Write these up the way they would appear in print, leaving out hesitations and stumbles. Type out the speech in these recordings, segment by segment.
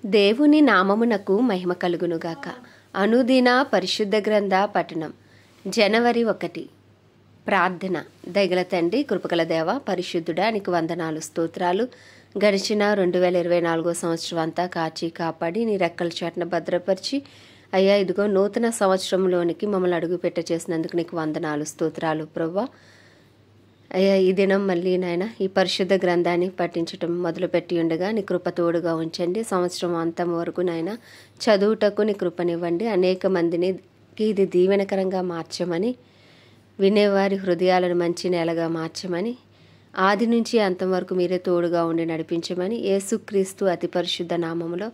దేవుని నామమునకు మహిమ కలుగునుగాక. అనుదిన పరిశుద్ధ గ్రంథ పఠనం. జనవరి 1. ప్రార్థన. దయగల తండ్రి, కృపగల దేవ, పరిశుద్ధుడా, నీకు వందనాలు, స్తోత్రాలు. గడిచిన 2024 సంవత్సరం అంతా కాచి కాపాడి నీ రెక్కల చాటున భద్రపరిచి అయ్యా ఇదిగో నూతన సంవత్సరంలోనికి మమ్మల్ని అడుగు పెట్ట చేసినందుకు నీకు వందనాలు, స్తోత్రాలు ప్రభువా. అయ్యా ఈ దినం మళ్ళీ నాయన ఈ పరిశుద్ధ గ్రంథాన్ని పఠించటం మొదలుపెట్టి ఉండగా నీ కృప తోడుగా ఉంచండి. సంవత్సరం అంతం వరకు నాయన చదువుటకు నీ కృపనివ్వండి. అనేక మందిని ఇది దీవెనకరంగా మార్చమని, వినేవారి హృదయాలను మంచి నేలగా మార్చమని, ఆది నుంచి అంతం వరకు మీరే తోడుగా ఉండి నడిపించమని యేసుక్రీస్తు అతి పరిశుద్ధ నామములో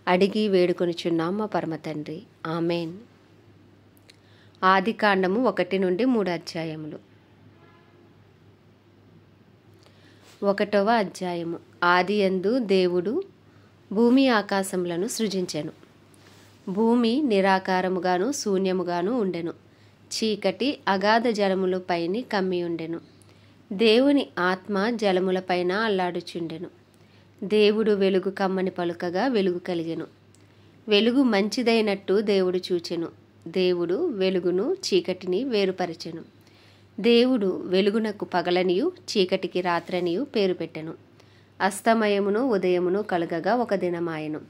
అడిగి వేడుకొనిచున్నాం మా పరమ తండ్రి. ఆమెన్. ఆదికాండము 1 నుండి 3 అధ్యాయములు. 1వ అధ్యాయము. ఆదియందు దేవుడు భూమి ఆకాశములను సృజించెను. భూమి నిరాకారముగాను శూన్యముగాను ఉండెను. చీకటి అగాధ జలములపైని కమ్మి ఉండెను. దేవుని ఆత్మ జలములపైన అల్లాడుచుండెను. దేవుడు వెలుగు కమ్మని పలుకగా వెలుగు కలిగెను. వెలుగు మంచిదైనట్టు దేవుడు చూచెను. దేవుడు వెలుగును చీకటిని వేరుపరచెను. దేవుడు వెలుగునకు పగలనియు చీకటికి రాత్రనియు పేరు పెట్టెను. అస్తమయమును ఉదయమును కలగగా ఒక దినమాయెను.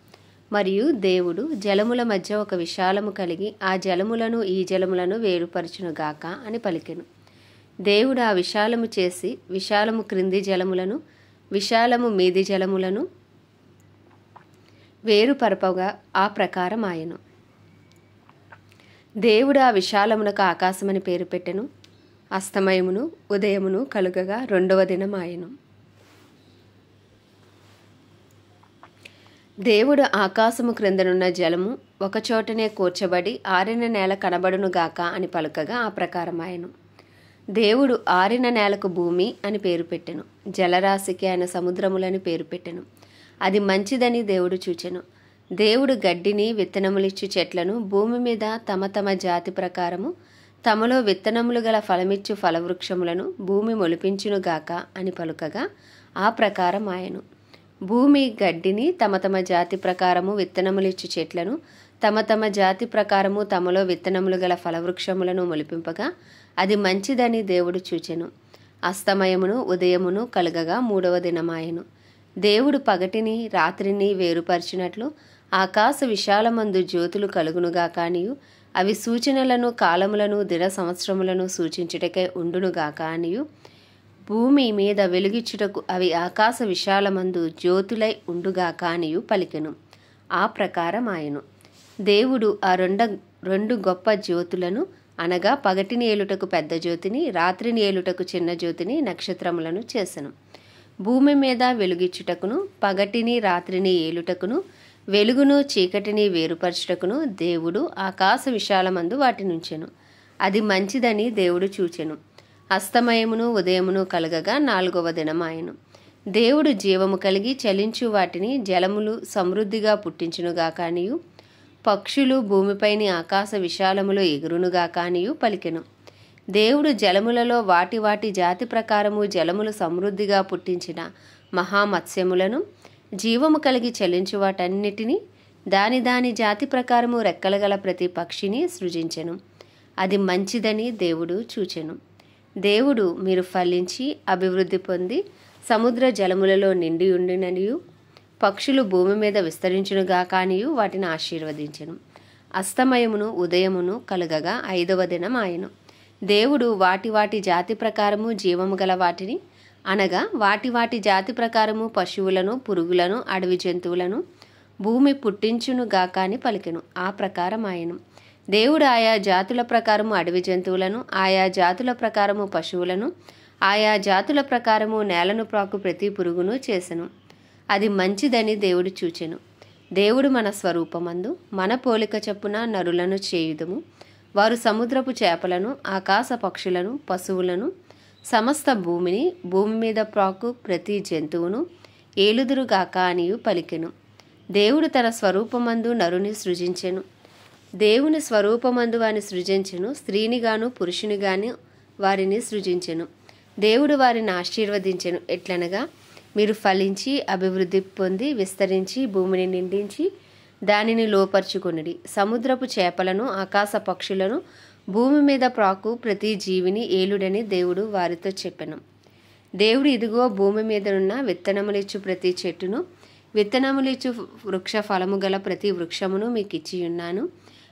మరియు దేవుడు జలముల మధ్య ఒక విశాలము కలిగి ఆ జలములను ఈ జలములను వేరుపరచునుగాక అని పలికెను. దేవుడు ఆ విశాలము చేసి విశాలము క్రింది జలములను విశాలము మీది జలములను వేరుపరపగా ఆ ప్రకారం ఆయను. దేవుడు ఆ విశాలమునకు ఆకాశమని పేరు పెట్టెను. అస్తమయమును ఉదయమును కలుగగా 2వ దినమాయెను. దేవుడు ఆకాశము క్రిందనున్న జలము ఒకచోటనే కూర్చబడి ఆరిన నేల కనబడునుగాక అని పలుకగా ఆ ప్రకారమాయెను. దేవుడు ఆరిన నేలకు భూమి అని పేరు పెట్టెను. జలరాశికి ఆయన సముద్రములని పేరు పెట్టెను. అది మంచిదని దేవుడు చూచెను. దేవుడు గడ్డిని విత్తనములిచ్చు చెట్లను భూమి మీద తమ తమ జాతి ప్రకారము తమలో విత్తనములు గల ఫలమిచ్చు ఫలవృక్షములను భూమి మొలిపించునుగాక అని పలుకగా ఆ ప్రకారం ఆయను. భూమి గడ్డిని తమ తమ జాతి ప్రకారము విత్తనములిచ్చు చెట్లను తమ తమ జాతి ప్రకారము తమలో విత్తనములు గల ఫలవృక్షములను మొలిపింపగా అది మంచిదని దేవుడు చూచెను. అస్తమయమును ఉదయమును కలగగా 3వ దినమాయెను. దేవుడు పగటిని రాత్రిని వేరుపరిచినట్లు ఆకాశ విశాలమందు జ్యోతులు కలుగునుగా కానియు అవి సూచనలను కాలములను దిన సంవత్సరములను సూచించుటకై ఉండునుగా కానియు భూమి మీద వెలుగిచ్చుటకు అవి ఆకాశ విశాలమందు జ్యోతులై ఉండుగా కానియు పలికెను. ఆ ప్రకారం ఆయను. దేవుడు ఆ రెండు గొప్ప జ్యోతులను అనగా పగటిని ఏలుటకు పెద్ద జ్యోతిని రాత్రిని ఏలుటకు చిన్న జ్యోతిని నక్షత్రములను చేసెను. భూమి మీద వెలుగిచ్చుటకును పగటిని రాత్రిని ఏలుటకును వెలుగును చీకటిని వేరుపరచుటకును దేవుడు ఆకాశ విశాలమందు వాటినుంచెను. అది మంచిదని దేవుడు చూచెను. అస్తమయమును ఉదయమును కలగగా 4వ దినమాయెను. దేవుడు జీవము కలిగి చలించు వాటిని జలములు సమృద్ధిగా పుట్టించునుగా కానియు పక్షులు భూమిపైని ఆకాశ విశాలములో ఎగురునుగా కానియు పలికెను. దేవుడు జలములలో వాటి వాటి జాతి ప్రకారము జలములు సమృద్ధిగా పుట్టించిన మహామత్స్యములను జీవము కలిగి చలించు వాటన్నిటినీ దాని దాని జాతి ప్రకారము రెక్కలగల ప్రతి పక్షిని సృజించెను. అది మంచిదని దేవుడు చూచెను. దేవుడు మీరు ఫలించి అభివృద్ధి పొంది సముద్ర జలములలో నిండి ఉండిననియు పక్షులు భూమి మీద విస్తరించునుగా కానియు వాటిని ఆశీర్వదించెను. అస్తమయమును ఉదయమును కలగగా 5వ దినం ఆయను. దేవుడు వాటి వాటి జాతి ప్రకారము జీవము గల వాటిని అనగా వాటి వాటి జాతి ప్రకారము పశువులను పురుగులను అడవి జంతువులను భూమి పుట్టించునుగాక అని పలికెను. ఆ ప్రకారం ఆయను. దేవుడు ఆయా జాతుల ప్రకారము అడవి జంతువులను ఆయా జాతుల ప్రకారము పశువులను ఆయా జాతుల ప్రకారము నేలను ప్రాకు ప్రతి పురుగును చేసెను. అది మంచిదని దేవుడు చూచెను. దేవుడు మన స్వరూపమందు మన పోలిక చొప్పున నరులను చేయుదుము. వారు సముద్రపు చేపలను ఆకాశ పక్షులను పశువులను సమస్త భూమిని భూమి మీద ప్రాకు ప్రతి జంతువును ఏలుదురుగాక అనియు పలికెను. దేవుడు తన స్వరూపమందు నరుని సృజించెను. దేవుని స్వరూపమందు వారిని సృజించెను. స్త్రీనిగాను పురుషునిగాను వారిని సృజించెను. దేవుడు వారిని ఆశీర్వదించెను. ఎట్లనగా మీరు ఫలించి అభివృద్ధి పొంది విస్తరించి భూమిని నిండించి దానిని లోపర్చుకొనుడి. సముద్రపు చేపలను ఆకాశ పక్షులను భూమి మీద ప్రాకు ప్రతి జీవిని ఏలుడని దేవుడు వారితో చెప్పెను. దేవుడు ఇదిగో భూమి మీదనున్న విత్తనములిచ్చు ప్రతి చెట్టును విత్తనములిచ్చు వృక్ష ఫలము గల ప్రతి వృక్షమును మీకు ఇచ్చియున్నాను.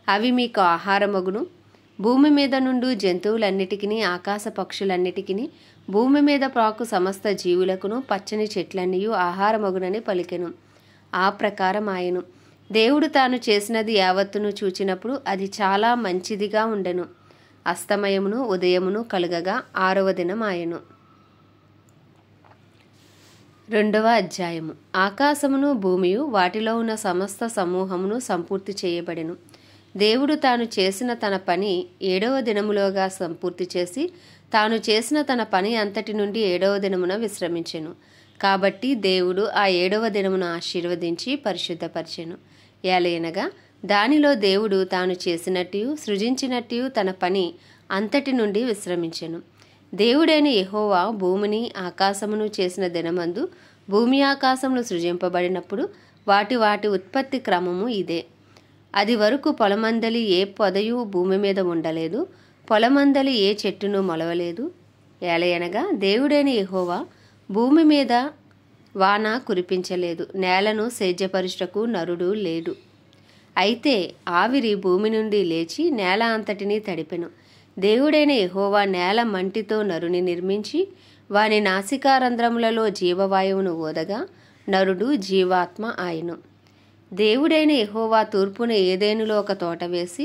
అవి మీకు ఆహారమగును. భూమి మీద నుండి జంతువులన్నిటికీ ఆకాశ పక్షులన్నిటికీ భూమి మీద ప్రాకు సమస్త జీవులకును పచ్చని చెట్లన్నీయు ఆహారమగునని పలికెను. ఆ ప్రకారం ఆయను. దేవుడు తాను చేసినది యావత్తును చూచినప్పుడు అది చాలా మంచిదిగా ఉండెను. అస్తమయమును ఉదయమును కలుగగా 6వ దినం ఆయను. 2వ అధ్యాయము. ఆకాశమును భూమియు వాటిలో ఉన్న సమస్త సమూహమును సంపూర్తి చేయబడెను. దేవుడు తాను చేసిన తన పని 7వ దినములోగా సంపూర్తి చేసి తాను చేసిన తన పని అంతటి నుండి 7వ దినమున విశ్రమించెను. కాబట్టి దేవుడు ఆ 7వ దినమును ఆశీర్వదించి పరిశుద్ధపరిచెను. ఏలయనగా దానిలో దేవుడు తాను చేసినట్టు సృజించినట్టు తన పని అంతటి నుండి విశ్రమించెను. దేవుడైన యెహోవా భూమిని ఆకాశమును చేసిన దినమందు భూమి ఆకాశములు సృజింపబడినప్పుడు వాటి ఉత్పత్తి క్రమము ఇదే. అది వరకు పొలమందలి ఏ పొదయు భూమి మీద ఉండలేదు, పొలమందలి ఏ చెట్టును మొలవలేదు. ఏలయనగా దేవుడైన యెహోవా భూమి మీద వాన కురిపించలేదు, నేలను సేద్యపరుచుటకు నరుడు లేడు. అయితే ఆవిరి భూమి నుండి లేచి నేల అంతటినీ తడిపెను. దేవుడైన యెహోవా నేల మంటితో నరుని నిర్మించి వాని నాసికారంధ్రములలో జీవవాయువును ఊదగా నరుడు జీవాత్మ ఆయను. దేవుడైన యెహోవా తూర్పున ఏదెనులో ఒక తోట వేసి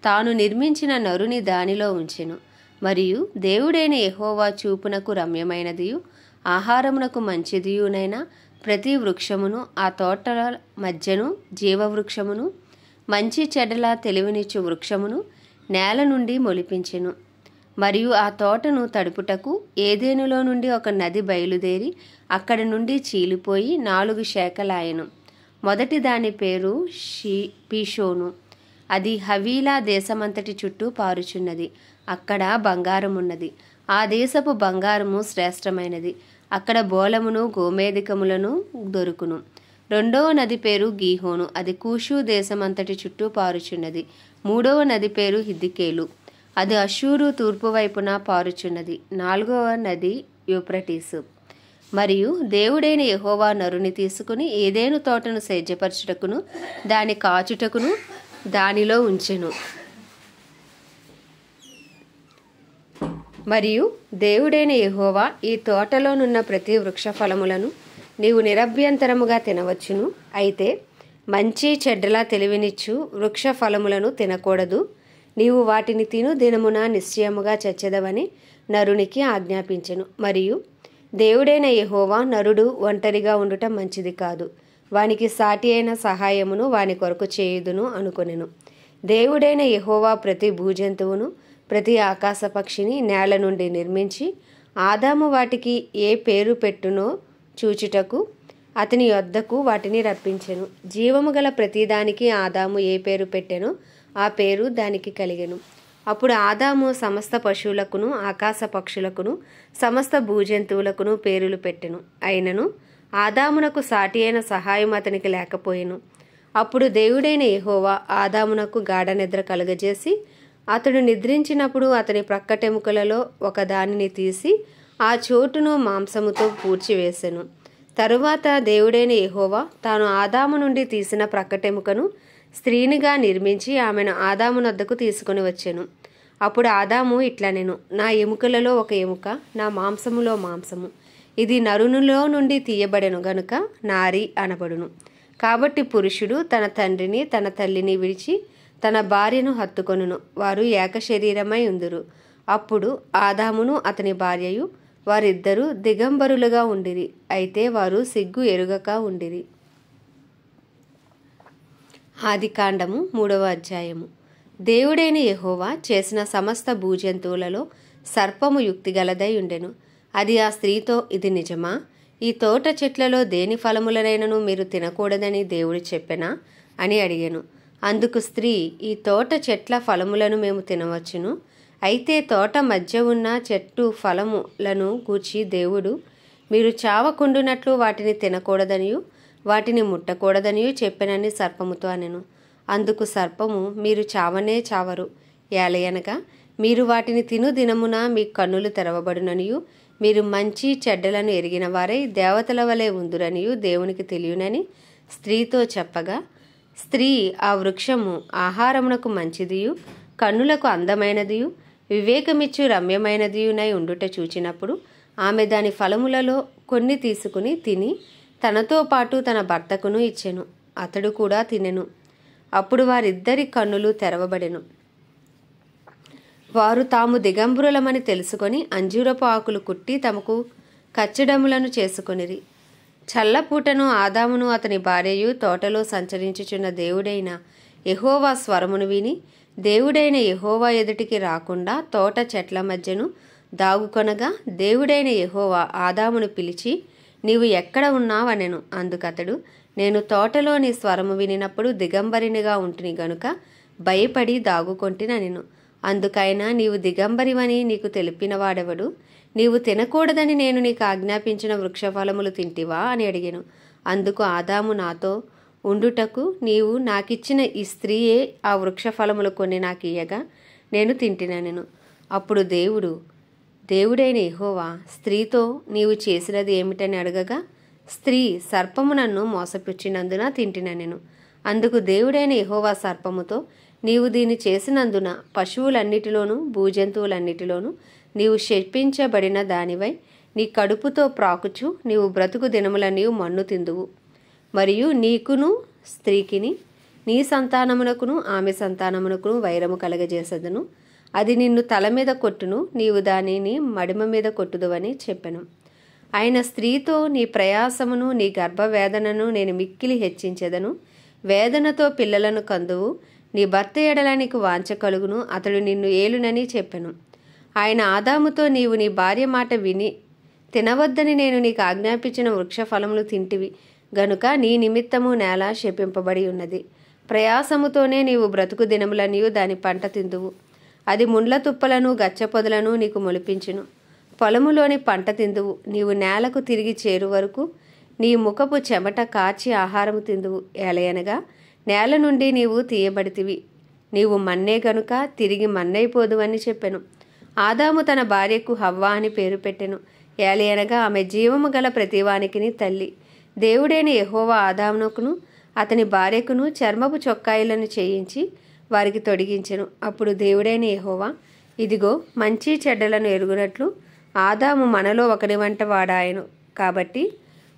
తాను నిర్మించిన నరుని దానిలో ఉంచెను. మరియు దేవుడైన యెహోవా చూపునకు రమ్యమైనదియు ఆహారమునకు మంచిదియునైన ప్రతి వృక్షమును ఆ తోటల మధ్యను జీవవృక్షమును మంచి చెడ్డల తెలివినిచ్చు వృక్షమును నేల నుండి మొలిపించెను. మరియు ఆ తోటను తడుపుటకు ఏదెనులో నుండి ఒక నది బయలుదేరి అక్కడి నుండి చీలిపోయి 4 శాఖలాయెను. మొదటి దాని పేరు పీషోను. అది హవీలా దేశమంతటి చుట్టూ పారుచున్నది. అక్కడ బంగారమున్నది. ఆ దేశపు బంగారము శ్రేష్టమైనది. అక్కడ బోలమును గోమేధికములను దొరుకును. 2వ నది పేరు గీహోను. అది కూషు దేశమంతటి చుట్టూ పారుచున్నది. 3వ నది పేరు హిద్దికేలు. అది అషూరు తూర్పు వైపున పారుచున్నది. 4వ నది యూఫ్రటీసు. మరియు దేవుడైన యెహోవా నరుని తీసుకుని ఏదెను తోటను సేద్యపరచుటకును దాని కాచుటకును దానిలో ఉంచెను. మరియు దేవుడైన యెహోవా ఈ తోటలోనున్న ప్రతి వృక్ష ఫలములను నీవు నిరభ్యంతరముగా తినవచ్చును. అయితే మంచి చెడ్డలా తెలివినిచ్చు వృక్ష ఫలములను తినకూడదు. నీవు వాటిని తిను దినమున నిశ్చయముగా చచ్చెదవని నరునికి ఆజ్ఞాపించెను. మరియు దేవుడైన యెహోవా నరుడు ఒంటరిగా ఉండుట మంచిది కాదు, వానికి సాటి అయిన సహాయమును వాని కొరకు చేయుదును అనుకొనెను. దేవుడైన యెహోవా ప్రతి భూజంతువును ప్రతి ఆకాశ పక్షిని నేల నుండి నిర్మించి ఆదాము వాటికి ఏ పేరు పెట్టునో చూచుటకు అతని యొద్దకు వాటిని రప్పించెను. జీవము గల ప్రతిదానికి ఆదాము ఏ పేరు పెట్టెనో ఆ పేరు దానికి కలిగెను. అప్పుడు ఆదాము సమస్త పశువులకును ఆకాశ పక్షులకును సమస్త భూజంతువులకును పేరులు పెట్టెను. అయినను ఆదామునకు సాటి అయిన సహాయం అతనికి లేకపోయెను. అప్పుడు దేవుడైన యెహోవా ఆదామునకు గాఢ నిద్ర కలుగజేసి అతడు నిద్రించినప్పుడు అతని ప్రక్కటెముకలలో ఒక దానిని తీసి ఆ చోటును మాంసముతో పూడ్చివేసెను. తరువాత దేవుడైన యెహోవా తాను ఆదాము నుండి తీసిన ప్రక్కటెముకను స్త్రీనిగా నిర్మించి ఆమెను ఆదామునొద్దకు తీసుకుని వచ్చెను. అప్పుడు ఆదాము ఇట్లనెను, నా ఎముకలలో ఒక ఎముక, నా మాంసములో మాంసము. ఇది నరునిలో నుండి తీయబడెను గనుక నారి అనబడును. కాబట్టి పురుషుడు తన తండ్రిని తన తల్లిని విడిచి తన భార్యను హత్తుకొనును, వారు ఏక శరీరమై ఉందురు. అప్పుడు ఆదామును అతని భార్యయు వారిద్దరూ దిగంబరులుగా ఉండిరి, అయితే వారు సిగ్గు ఎరుగక ఉండిరి. ఆదికాండము 3వ అధ్యాయము. దేవుడైన యెహోవా చేసిన సమస్త భూజంతువులలో సర్పము యుక్తిగలదై ఉండెను. అది ఆ స్త్రీతో, ఇది నిజమా? ఈ తోట చెట్లలో దేని ఫలములనైనను మీరు తినకూడదని దేవుడు చెప్పెనా అని అడిగెను. అందుకు స్త్రీ, ఈ తోట చెట్ల ఫలములను మేము తినవచ్చును. అయితే తోట మధ్య ఉన్న చెట్టు ఫలములను గూర్చి దేవుడు, మీరు చావకుండునట్లు వాటిని తినకూడదనియు వాటిని ముట్టకూడదనియు చెప్పెనని సర్పముతో అనెను. అందుకు సర్పము, మీరు చావనే చావరు, ఏలయనగా మీరు వాటిని తిను దినమున మీ కన్నులు తెరవబడుననియు మీరు మంచి చెడ్డలను ఎరిగిన వారై దేవతల వలె ఉందురనియు దేవునికి తెలియనని స్త్రీతో చెప్పగా, స్త్రీ ఆ వృక్షము ఆహారమునకు మంచిదియు కన్నులకు అందమైనదియు వివేకమిచ్చు రమ్యమైనదియునై ఉండుట చూచినప్పుడు ఆమె దాని ఫలములలో కొన్ని తీసుకుని తిని తనతో పాటు తన భర్తకును ఇచ్చెను. అతడు కూడా తినెను. అప్పుడు వారిద్దరి కన్నులు తెరవబడెను. వారు తాము దిగంబరులమని తెలుసుకొని అంజూరపు ఆకులు కుట్టి తమకు కచ్చడములను చేసుకొనిరి. చల్లపూటను ఆదామును అతని భార్యయు తోటలో సంచరించుచున్న దేవుడైన యెహోవా స్వరమును విని దేవుడైన యెహోవా ఎదుటికి రాకుండా తోట చెట్ల మధ్యను దాగుకొనగా దేవుడైన యెహోవా ఆదామును పిలిచి, నీవు ఎక్కడ ఉన్నావనెను. అందుకతడు, నేను తోటలో నీ స్వరము వినినప్పుడు దిగంబరినిగా ఉంటిని గనుక భయపడి దాగుకొంటినెను. అందుకైన నీవు దిగంబరివని నీకు తెలిపిన వాడెవడు? నీవు తినకూడదని నేను నీకు ఆజ్ఞాపించిన వృక్షఫలములు తింటివా అని అడిగాను. అందుకు ఆదాము, నాతో ఉండుటకు నీవు నాకిచ్చిన ఈ స్త్రీయే ఆ వృక్షఫలములు కొన్ని నాకు ఇయ్యగా నేను తింటినెను. అప్పుడు దేవుడైన యెహోవా స్త్రీతో, నీవు చేసినది ఏమిటని అడగగా, స్త్రీ, సర్పము నన్ను మోసపుచ్చినందున తింటినెను. అందుకు దేవుడైన యెహోవా సర్పముతో, నీవు దీన్ని చేసినందున పశువులన్నిటిలోనూ భూజంతువులన్నిటిలోనూ నీవు శపించబడిన దానివై నీ కడుపుతో ప్రాకుచు నీవు బ్రతుకు దినములన్నీ మన్ను తిందువు. మరియు నీకును స్త్రీకిని నీ సంతానమునకును ఆమె సంతానమునకును వైరము కలగజేసెదను. అది నిన్ను తల మీద కొట్టును, నీవు దానిని మడిమ మీద కొట్టుదువని చెప్పెను. ఆయన స్త్రీతో, నీ ప్రయాసమును నీ గర్భవేదనను నేను మిక్కిలి హెచ్చించెదను. వేదనతో పిల్లలను కందువు. నీ భర్త ఎడల నీకు వాంఛ కలుగును, అతడు నిన్ను ఏలునని చెప్పెను. ఆయన ఆదాముతో, నీవు నీ భార్య మాట విని తినవద్దని నేను నీకు ఆజ్ఞాపించిన వృక్ష ఫలములు తింటివి గనుక నీ నిమిత్తము నేల శపింపబడి ఉన్నది. ప్రయాసముతోనే నీవు బ్రతుకు దినములన్నీ దాని పంట తిందువు. అది ముండ్ల తుప్పలను గచ్చపొదలను నీకు మొలిపించును. పొలములోని పంట తిందువు. నీవు నేలకు తిరిగి చేరు వరకు నీ ముఖపు చెమట కాచి ఆహారము తిందువు. ఏలయనగా నేల నుండి నీవు తీయబడితివి, నీవు మన్నే గనుక తిరిగి మన్నైపోదువని చెప్పెను. ఆదాము తన భార్యకు హవ్వ అని పేరు పెట్టెను. ఏలయనగా ఆమె జీవము గల ప్రతివానికిని తల్లి. దేవుడైన యెహోవా ఆదామునకును అతని భార్యకును చర్మపు చొక్కాయిలను చేయించి వారికి తొడిగించెను. అప్పుడు దేవుడైన యెహోవా, ఇదిగో, మంచి చెడ్డలను ఎరుగునట్లు ఆదాము మనలో ఒకని వంట వాడాయను. కాబట్టి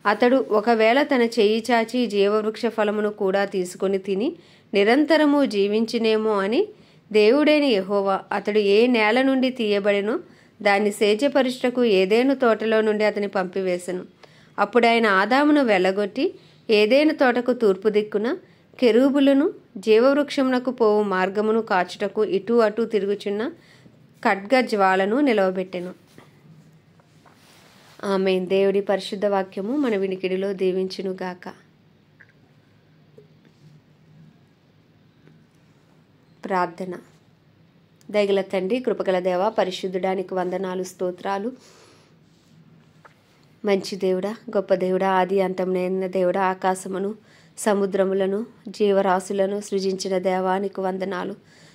అతడు ఒకవేళ తన చెయ్యి చాచి జీవవృక్ష ఫలమును కూడా తీసుకొని తిని నిరంతరము జీవించినేమో అని దేవుడైన యెహోవా అతడు ఏ నేల నుండి తీయబడినో దాన్ని సేద్యపరుచుటకు ఏదేను తోటలో నుండి అతని పంపివేశను. అప్పుడు ఆయన ఆదామును వెళ్ళగొట్టి ఏదేను తోటకు తూర్పు దిక్కున కెరూబులను జీవవృక్షమునకు పోవు మార్గమును కాచుటకు ఇటు అటు తిరుగుచున్న ఖడ్గ జ్వాలను నిలవబెట్టెను. ఆమేన్. దేవుడి పరిశుద్ధ వాక్యము మన వినికిడిలో దీవించునుగాక. ప్రార్థన. దయగల తండ్రి, కృపగల దేవ, పరిశుద్ధుడానికి వందనాలు, స్తోత్రాలు. మంచి దేవుడా, గొప్ప దేవుడా, ఆది అంతమైన దేవుడా, ఆకాశమును సముద్రములను జీవరాశులను సృజించిన దేవానికి వందనాలు,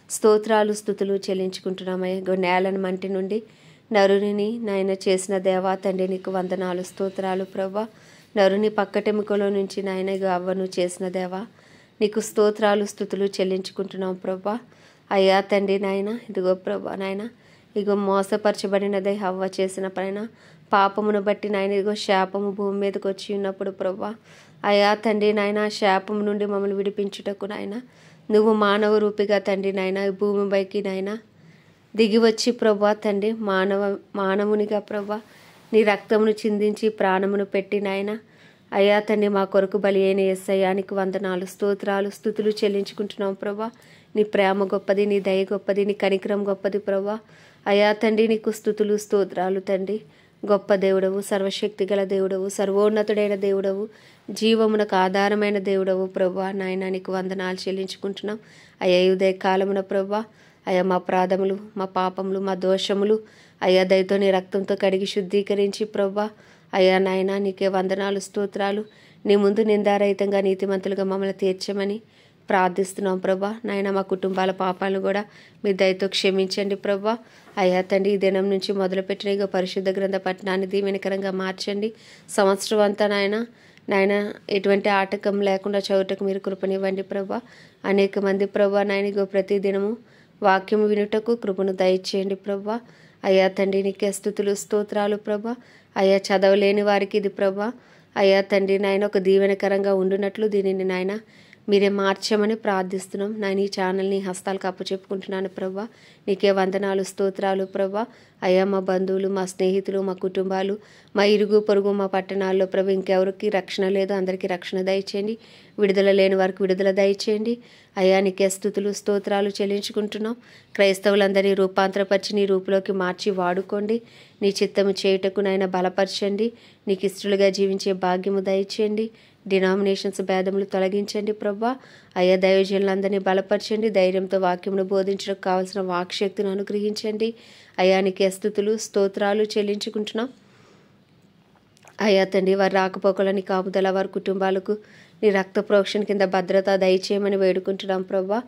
స్తోత్రాలు, స్తుతులు చెల్లించుకుంటున్నామయ్య. నేలను మంటి నుండి నరుని నాయన చేసిన దేవా తండ్రి, నీకు వందనాలు, స్తోత్రాలు ప్రభా. నరుని పక్కటెముకలో నుంచి నాయన అవ్వను చేసిన దేవా, నీకు స్తోత్రాలు, స్తుతులు చెల్లించుకుంటున్నాం ప్రభా. అయ్యా తండ్రి నాయన, ఇదిగో ప్రభా నాయన, ఇగో మోసపరచబడినదే హవ్వ చేసిన పైన పాపమును బట్టి నాయన ఇదిగో శాపము భూమి మీదకి వచ్చి ఉన్నప్పుడు ప్రభా, అయ్యా తండ్రి నాయన, శాపము నుండి మమ్మల్ని విడిపించుటకు నాయన నువ్వు మానవ రూపిగా తండ్రి నాయన భూమిపైకి నాయన దిగి వచ్చి ప్రభా తండ్రి మానవునిగా ప్రభా నీ రక్తమును చిందించి ప్రాణమును పెట్టి నాయన అయ్యా తండ్రి మా కొరకు బలి అయిన యేసయ్యానికి వందనాలు, స్తోత్రాలు, స్తుతులు చెల్లించుకుంటున్నాం ప్రభా. నీ ప్రేమ గొప్పది, నీ దయ గొప్పది, నీ కనికరం గొప్పది ప్రభా. అయ్యా తండ్రి, నీకు స్తుతులు, స్తోత్రాలు తండ్రి. గొప్ప దేవుడవు, సర్వశక్తి గల దేవుడవు, సర్వోన్నతుడైన దేవుడవు, జీవమునకు ఆధారమైన దేవుడవు ప్రభా. నాయన నీకు వందనాలు చెల్లించుకుంటున్నాం. అయ్యా ఉదయ కాలమున ప్రభా, అయ్యా మా అపరాధములు, మా పాపములు, మా దోషములు అయ్యా దయతో నీ రక్తంతో కడిగి శుద్ధీకరించి ప్రభా అయ్యా నాయన నీకే వందనాలు స్తోత్రాలు. నీ ముందు నిందారహితంగా నీతిమంతులుగా మమ్మల్ని తీర్చమని ప్రార్థిస్తున్నాం ప్రభా. నాయన మా కుటుంబాల పాపాలను కూడా మీ దయతో క్షమించండి ప్రభా. అయ్యా తండ్రి ఈ దినం నుంచి మొదలుపెట్టిన ఇక పరిశుద్ధ గ్రంథ పట్టణాన్ని దీవెనకరంగా మార్చండి. సంవత్సరం అంతా నాయన ఎటువంటి ఆటకం లేకుండా చదువుటకు మీరు కృపనివ్వండి ప్రభా. అనేక మంది ప్రభా నాయన ఇగో ప్రతి దినము వాక్యము వినుటకు కృపను దయచేయండి ప్రభా. అయ్యా తండ్రి నీకే స్తుతులు స్తోత్రాలు ప్రభా. అయ్యా చదవలేని వారికి ఇది ప్రభా. అయ్యా తండ్రి నాయన ఒక దీవెనకరంగా ఉండునట్లు దీనిని నాయన మీరే మార్చమని ప్రార్థిస్తున్నాం. నాయన ఈ ఛానల్ని హస్తాలకు అప్పచెప్పుకుంటున్నాను ప్రభా. నీకే వందనాలు స్తోత్రాలు ప్రభా. అయ్యా మా బంధువులు, మా స్నేహితులు, మా కుటుంబాలు, మా ఇరుగు పొరుగు, మా పట్టణాల్లో ప్రభు ఇంకెవరికి రక్షణ లేదు, అందరికీ రక్షణ దయచేయండి. విడుదల లేని వారికి విడుదల దయచేయండి. అయ్యా నీకే స్తుతులు స్తోత్రాలు చెల్లించుకుంటున్నాం. క్రైస్తవులందరినీ రూపాంతరపరిచి నీ రూపులోకి మార్చి వాడుకోండి. నీ చిత్తము చేయుటకు నాయన బలపరచండి. నీకు ఇష్టలుగా జీవించే భాగ్యము దయచేయండి. డినామినేషన్స్ భేదములు తొలగించండి ప్రభా. అయ్యా దైవజనులందరినీ బలపరచండి. ధైర్యంతో వాక్యమును బోధించడానికి కావాల్సిన వాక్శక్తిని అనుగ్రహించండి. అయ్యా నీకే స్తుతులు స్తోత్రాలు చెల్లించుకుంటున్నాం. అయ్యా తండ్రి వారి రాకపోకలని కాపుదల, వారి కుటుంబాలకు నీ రక్త ప్రోక్షణ కింద భద్రత దయచేయమని వేడుకుంటున్నాం ప్రభా.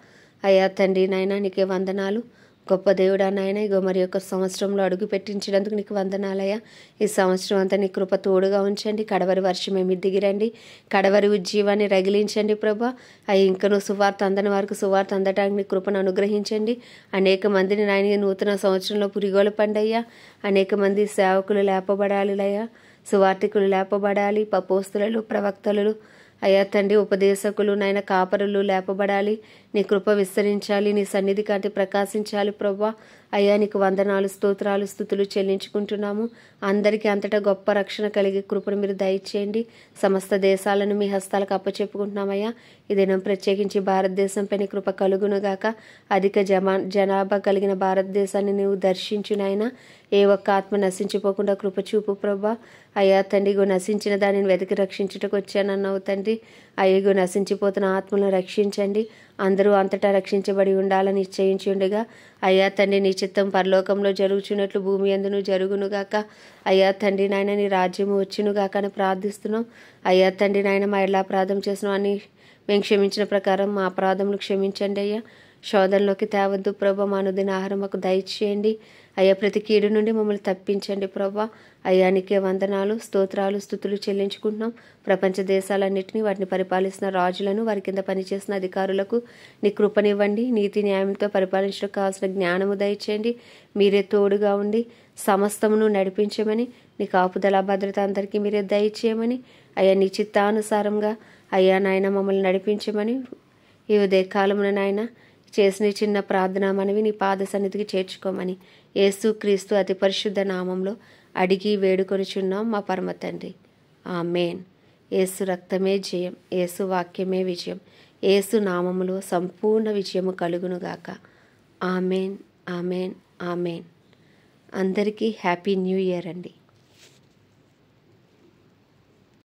అయ్యా తండ్రి నాయన నీకే వందనాలు. గొప్ప దేవుడా నాయన ఇగో మరి యొక్క సంవత్సరంలో అడుగు పెట్టించినందుకు నీకు వందనాలయ్యా. ఈ సంవత్సరం అంతా నీ కృప తోడుగా ఉంచండి. కడవరి వర్షమే మీరు దిగిరండి. కడవరి ఉజ్జీవాన్ని రగిలించండి ప్రభా. అయ్యి ఇంకనూ సువార్త అందని వారికి సువార్త అందడానికి నీ కృపను అనుగ్రహించండి. అనేక మందిని నాయన నూతన సంవత్సరంలో పురిగోలు పండయ్యా. అనేక మంది సేవకులు లేపబడాలిలయ్యా. సువార్థికులు లేపబడాలి. అపోస్తలులు, ప్రవక్తలు, అయ్యా తండ్రి ఉపదేశకులు నాయన కాపరులు లేపబడాలి. నీ కృప విస్తరించాలి. నీ సన్నిధి కాంతి ప్రకాశించాలి ప్రభా. అయ్యా నీకు వందనాలు స్తోత్రాలు స్తుతులు చెల్లించుకుంటున్నాము. అందరికీ అంతటా గొప్ప రక్షణ కలిగే కృపను మీరు దయచేయండి. సమస్త దేశాలను మీ హస్తాలకు అప్పచెప్పుకుంటున్నామయ్యా. ఈ దినం ప్రత్యేకించి భారతదేశంపై నీ కృప కలుగునుగాక. అధిక జనాభా కలిగిన భారతదేశాన్ని నీవు దర్శించునైనా ఏ ఒక్క ఆత్మ నశించిపోకుండా కృప చూపు ప్రభా. అయ్యా తండ్రిగో నశించిన దానిని వెతికి రక్షించుటకు వచ్చానన్నావు తండ్రి. అయ్యగో నశించిపోతున్న ఆత్మలను రక్షించండి. అందరూ అంతటా రక్షించబడి ఉండాలని నిశ్చయించి ఉండగా అయ్యా తండ్రి నీ చిత్తం పరలోకంలో జరుగుచున్నట్లు భూమి అందును జరుగునుగాక. అయ్యా తండ్రి నాయన నీ రాజ్యము వచ్చునుగాక అని ప్రార్థిస్తున్నాం. అయ్యా తండ్రి నాయన మా ఎలా అపరాధం చేసినాం అని మేము క్షమించిన ప్రకారం మా అపరాధములు క్షమించండి అయ్యా. శోధనలోకి తేవద్దు ప్రభా. మా అనుదిన ఆహారం మాకు దయచేయండి అయ్యా. ప్రతి కీడు నుండి మమ్మల్ని తప్పించండి ప్రభా. అయ్యా నీకే వందనాలు స్తోత్రాలు స్తుతులు చెల్లించుకుంటున్నాం. ప్రపంచ దేశాలన్నింటినీ వాటిని పరిపాలిస్తున్న రాజులను, వారి కింద పనిచేసిన అధికారులకు నీ కృపనివ్వండి. నీతి న్యాయంతో పరిపాలించడానికి కావాల్సిన జ్ఞానము దయచేయండి. మీరే తోడుగా ఉండి సమస్తమును నడిపించమని, నీ కాపుదల భద్రత అందరికీ మీరే దయచేయమని, అయ్యా నీ చిత్తానుసారంగా అయ్యా నాయన మమ్మల్ని నడిపించమని ఈ ఉదయకాలమున నాయన చేసిన చిన్న ప్రార్థన మనవి నీ పాద సన్నిధికి చేర్చుకోమని యేసు క్రీస్తు అతి పరిశుద్ధ నామంలో అడిగి వేడుకొనిచున్నాం మా పరమ తండ్రి. ఆమేన్. యేసు రక్తమే జయం, యేసు వాక్యమే విజయం, యేసు నామములో సంపూర్ణ విజయము కలుగునుగాక. ఆమేన్, ఆమేన్, ఆమేన్. అందరికీ హ్యాపీ న్యూ ఇయర్ అండి.